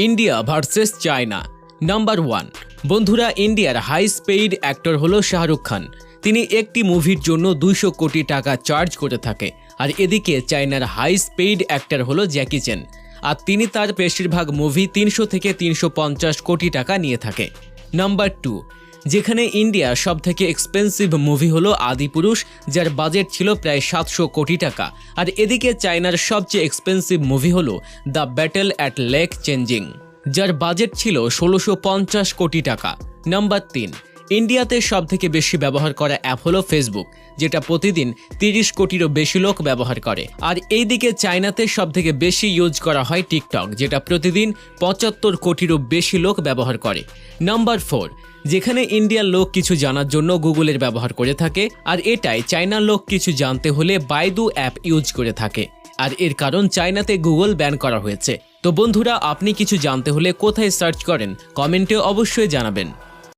India versus China. Number 1, বন্ধুরা, ইন্ডিয়ার highest paid actor হলো শাহরুখ খান। তিনি একটি মুভির জন্য 200 কোটি টাকা চার্জ করে থাকে। আর এদিকে চায়নার হাইস্ট পেইড অ্যাক্টর হলো জ্যাকি চ্যান, আর তিনি তার বেশিরভাগ মুভি 300 থেকে 350 কোটি টাকা নিয়ে থাকে। নাম্বার 2, যেখানে ইন্ডিয়ার সবথেকে এক্সপেন্সিভ মুভি হলো আদিপুরুষ, যার বাজেট ছিল প্রায় 700 কোটি টাকা। আর এদিকে চায়নার সবচেয়ে এক্সপেন্সিভ মুভি হলো the battle at lake changing, যার বাজেট ছিল 1650 কোটি টাকা। নাম্বার 3, ইন্ডিয়াতে সবথেকে বেশি ব্যবহার করা অ্যাপ হলো ফেসবুক, যেটা প্রতিদিন 30 কোটিরও বেশি লোক ব্যবহার করে। আর এইদিকে চায়নাতে সবথেকে বেশি ইউজ করা হয় টিকটক, যেটা প্রতিদিন 75 কোটিরও বেশি লোক ব্যবহার করে। নাম্বার 4, যেখানে ইন্ডিয়ার লোক কিছু জানার জন্য গুগলের ব্যবহার করে থাকে, আর এটাই চায়নার লোক কিছু জানতে হলে বাইদু অ্যাপ ইউজ করে থাকে। আর এর কারণ চায়নাতে গুগল ব্যান করা হয়েছে। তো বন্ধুরা, আপনি কিছু জানতে হলে কোথায় সার্চ করেন? কমেন্টে অবশ্যই জানাবেন।